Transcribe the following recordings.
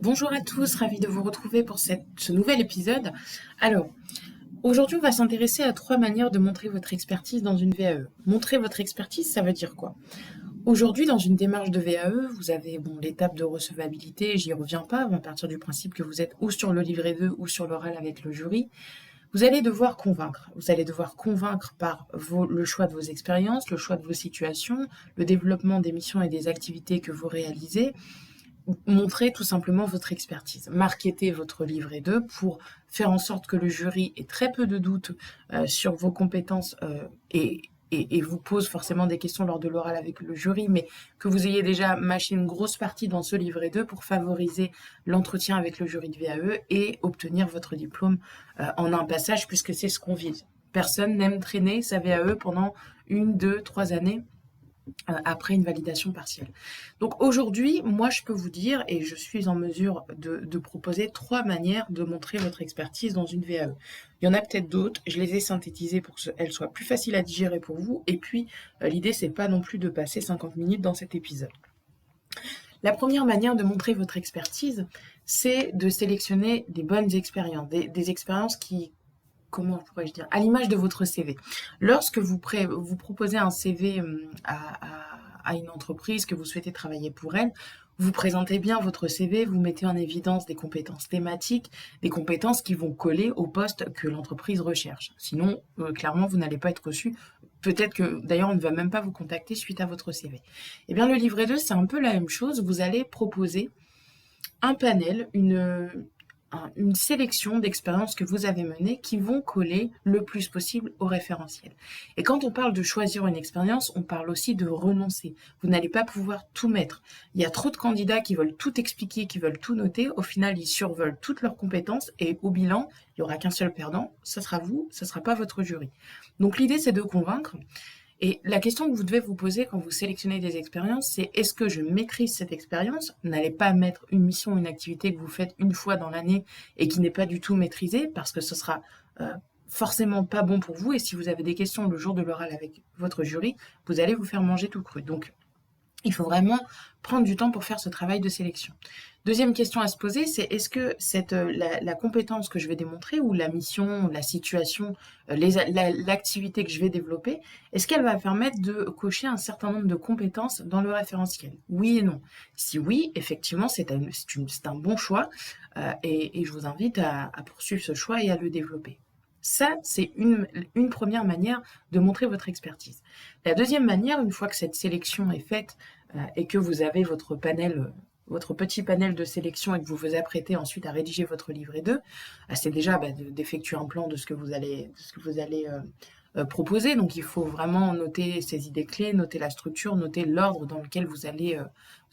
Bonjour à tous, ravi de vous retrouver pour ce nouvel épisode. Alors, aujourd'hui, on va s'intéresser à 3 manières de montrer votre expertise dans une VAE. Montrer votre expertise, ça veut dire quoi? Aujourd'hui, dans une démarche de VAE, vous avez l'étape de recevabilité, j'y reviens pas, on va partir du principe que vous êtes ou sur le livret 2 ou sur l'oral avec le jury. Vous allez devoir convaincre. Vous allez devoir convaincre par le choix de vos expériences, le choix de vos situations, le développement des missions et des activités que vous réalisez, montrer tout simplement votre expertise, marketer votre livret 2 pour faire en sorte que le jury ait très peu de doutes sur vos compétences et vous pose forcément des questions lors de l'oral avec le jury, mais que vous ayez déjà mâché une grosse partie dans ce livret 2 pour favoriser l'entretien avec le jury de VAE et obtenir votre diplôme en un passage, puisque c'est ce qu'on vise. Personne n'aime traîner sa VAE pendant 1, 2, 3 années après une validation partielle. Donc aujourd'hui, moi je peux vous dire, et je suis en mesure de proposer 3 manières de montrer votre expertise dans une VAE. Il y en a peut-être d'autres, je les ai synthétisées pour qu'elles soient plus faciles à digérer pour vous, et puis l'idée c'est pas non plus de passer 50 minutes dans cet épisode. La première manière de montrer votre expertise, c'est de sélectionner des bonnes expériences, des expériences qui, comment pourrais-je dire, à l'image de votre CV. Lorsque vous proposez un CV à une entreprise, que vous souhaitez travailler pour elle, vous présentez bien votre CV, vous mettez en évidence des compétences thématiques, des compétences qui vont coller au poste que l'entreprise recherche. Sinon, clairement, vous n'allez pas être reçu. Peut-être que d'ailleurs, on ne va même pas vous contacter suite à votre CV. Eh bien, le livret 2, c'est un peu la même chose. Vous allez proposer un panel, une sélection d'expériences que vous avez menées qui vont coller le plus possible au référentiel. Et quand on parle de choisir une expérience, on parle aussi de renoncer. Vous n'allez pas pouvoir tout mettre. Il y a trop de candidats qui veulent tout expliquer, qui veulent tout noter. Au final, ils survolent toutes leurs compétences et au bilan, il n'y aura qu'un seul perdant. Ça sera vous, ça ne sera pas votre jury. Donc l'idée, c'est de convaincre. Et la question que vous devez vous poser quand vous sélectionnez des expériences, c'est est-ce que je maîtrise cette expérience? N'allez pas mettre une mission, une activité que vous faites une fois dans l'année et qui n'est pas du tout maîtrisée parce que ce sera forcément pas bon pour vous. Et si vous avez des questions le jour de l'oral avec votre jury, vous allez vous faire manger tout cru. Donc, il faut vraiment prendre du temps pour faire ce travail de sélection. Deuxième question à se poser, c'est est-ce que la compétence que je vais démontrer ou la mission, la situation, l'activité que je vais développer, est-ce qu'elle va permettre de cocher un certain nombre de compétences dans le référentiel? Oui et non. Si oui, effectivement, c'est un bon choix et je vous invite à poursuivre ce choix et à le développer. Ça, c'est une première manière de montrer votre expertise. La deuxième manière, une fois que cette sélection est faite et que vous avez votre panel, votre petit panel de sélection et que vous vous apprêtez ensuite à rédiger votre livret 2, c'est déjà d'effectuer un plan de ce que vous allez, proposer. Donc il faut vraiment noter ces idées clés, noter la structure, noter l'ordre dans lequel vous allez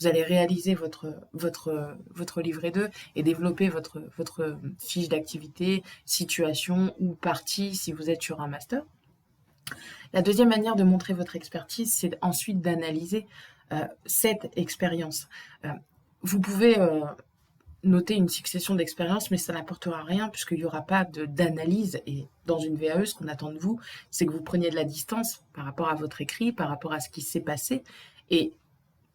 réaliser votre livret 2 et développer votre fiche d'activité, situation ou partie si vous êtes sur un master. La deuxième manière de montrer votre expertise, c'est ensuite d'analyser cette expérience. Vous pouvez noter une succession d'expériences, mais ça n'apportera rien puisqu'il n'y aura pas d'analyse. Et dans une VAE, ce qu'on attend de vous, c'est que vous preniez de la distance par rapport à votre écrit, par rapport à ce qui s'est passé, et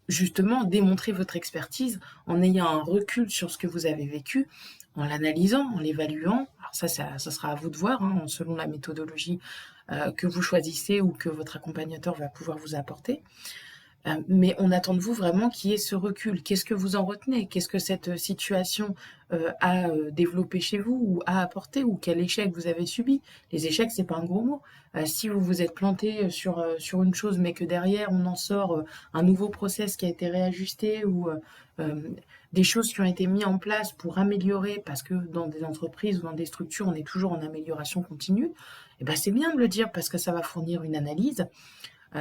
justement démontrer votre expertise en ayant un recul sur ce que vous avez vécu, en l'analysant, en l'évaluant. Alors ça sera à vous de voir, hein, selon la méthodologie que vous choisissez ou que votre accompagnateur va pouvoir vous apporter. Mais on attend de vous vraiment qu'il y ait ce recul. Qu'est-ce que vous en retenez? Qu'est-ce que cette situation a développé chez vous ou a apporté ou quel échec vous avez subi? Les échecs, c'est pas un gros mot. Si vous vous êtes planté sur une chose, mais que derrière on en sort un nouveau process qui a été réajusté ou des choses qui ont été mises en place pour améliorer, parce que dans des entreprises ou dans des structures, on est toujours en amélioration continue, et ben c'est bien de le dire parce que ça va fournir une analyse.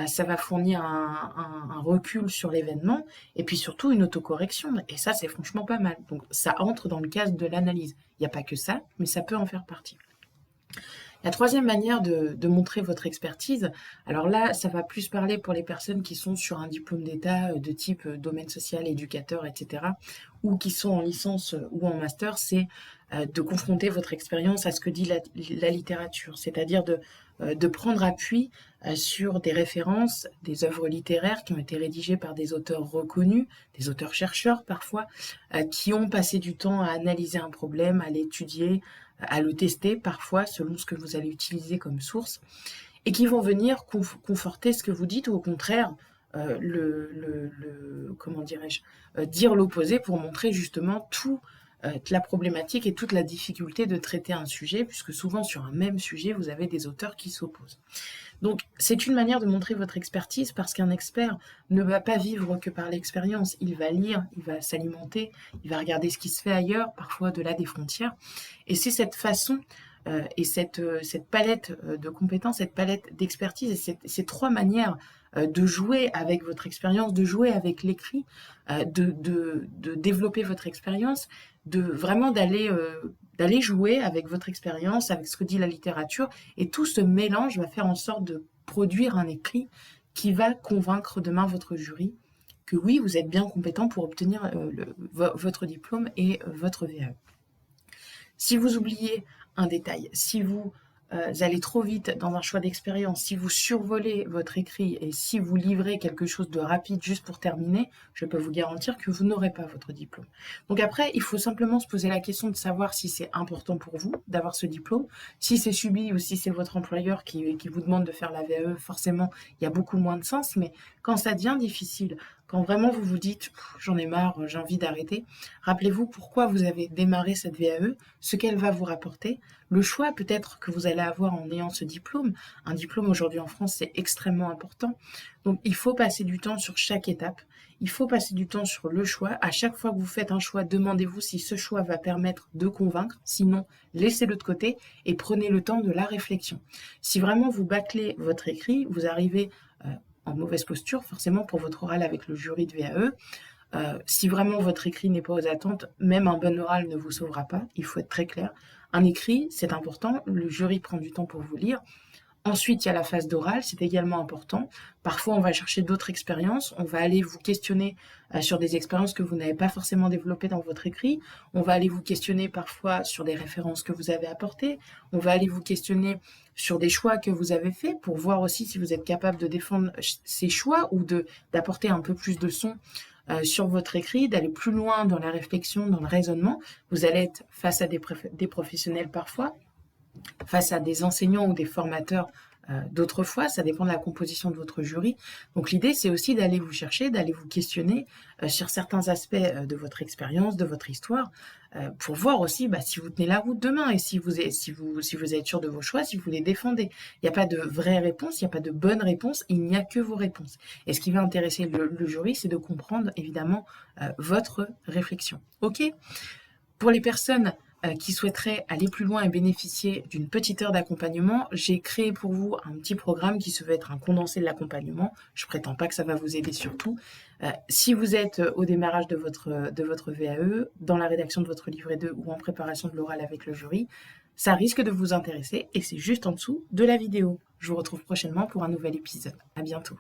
Ça va fournir un recul sur l'événement et puis surtout une autocorrection. Et ça, c'est franchement pas mal. Donc ça entre dans le cadre de l'analyse. Il n'y a pas que ça, mais ça peut en faire partie. La troisième manière de montrer votre expertise, alors là, ça va plus parler pour les personnes qui sont sur un diplôme d'État de type domaine social, éducateur, etc., ou qui sont en licence ou en master, c'est de confronter votre expérience à ce que dit la littérature, c'est-à-dire de prendre appui sur des références, des œuvres littéraires qui ont été rédigées par des auteurs reconnus, des auteurs-chercheurs parfois, qui ont passé du temps à analyser un problème, à l'étudier, à le tester parfois selon ce que vous allez utiliser comme source, et qui vont venir conforter ce que vous dites ou au contraire comment dirais-je, dire l'opposé pour montrer justement toute la problématique et toute la difficulté de traiter un sujet, puisque souvent sur un même sujet, vous avez des auteurs qui s'opposent. Donc, c'est une manière de montrer votre expertise parce qu'un expert ne va pas vivre que par l'expérience. Il va lire, il va s'alimenter, il va regarder ce qui se fait ailleurs, parfois au-delà des frontières. Et c'est cette façon et cette palette de compétences, cette palette d'expertise et ces trois manières de jouer avec votre expérience, de jouer avec l'écrit, de développer votre expérience, de vraiment d'aller jouer avec votre expérience, avec ce que dit la littérature, et tout ce mélange va faire en sorte de produire un écrit qui va convaincre demain votre jury que oui, vous êtes bien compétent pour obtenir votre diplôme et votre VAE. Si vous oubliez un détail, si vous allez trop vite dans un choix d'expérience, si vous survolez votre écrit et si vous livrez quelque chose de rapide juste pour terminer, je peux vous garantir que vous n'aurez pas votre diplôme. Donc après, il faut simplement se poser la question de savoir si c'est important pour vous d'avoir ce diplôme, si c'est subi ou si c'est votre employeur qui vous demande de faire la VAE, forcément, il y a beaucoup moins de sens, mais quand ça devient difficile, quand vraiment vous vous dites « j'en ai marre, j'ai envie d'arrêter », rappelez-vous pourquoi vous avez démarré cette VAE, ce qu'elle va vous rapporter, le choix peut-être que vous allez avoir en ayant ce diplôme. Un diplôme aujourd'hui en France, c'est extrêmement important. Donc il faut passer du temps sur chaque étape, il faut passer du temps sur le choix. À chaque fois que vous faites un choix, demandez-vous si ce choix va permettre de convaincre, sinon laissez-le de côté et prenez le temps de la réflexion. Si vraiment vous bâclez votre écrit, vous arrivez en mauvaise posture, forcément pour votre oral avec le jury de VAE. Si vraiment votre écrit n'est pas aux attentes, même un bon oral ne vous sauvera pas, il faut être très clair. Un écrit, c'est important, le jury prend du temps pour vous lire. Ensuite, il y a la phase d'oral, c'est également important. Parfois, on va chercher d'autres expériences, on va aller vous questionner sur des expériences que vous n'avez pas forcément développées dans votre écrit. On va aller vous questionner parfois sur des références que vous avez apportées. On va aller vous questionner sur des choix que vous avez faits pour voir aussi si vous êtes capable de défendre ces choix ou d'apporter un peu plus de son sur votre écrit, d'aller plus loin dans la réflexion, dans le raisonnement. Vous allez être face à des professionnels parfois, face à des enseignants ou des formateurs d'autrefois, ça dépend de la composition de votre jury. Donc l'idée, c'est aussi d'aller vous chercher, d'aller vous questionner sur certains aspects de votre expérience, de votre histoire, pour voir aussi si vous tenez la route demain et si vous êtes sûr de vos choix, si vous les défendez. Il n'y a pas de vraie réponse, il n'y a pas de bonne réponse, il n'y a que vos réponses. Et ce qui va intéresser le jury, c'est de comprendre évidemment votre réflexion. Ok ? Pour les personnes qui souhaiteraient aller plus loin et bénéficier d'une petite heure d'accompagnement, j'ai créé pour vous un petit programme qui se veut être un condensé de l'accompagnement. Je prétends pas que ça va vous aider surtout. Si vous êtes au démarrage de votre VAE, dans la rédaction de votre livret 2 ou en préparation de l'oral avec le jury, ça risque de vous intéresser et c'est juste en dessous de la vidéo. Je vous retrouve prochainement pour un nouvel épisode. À bientôt.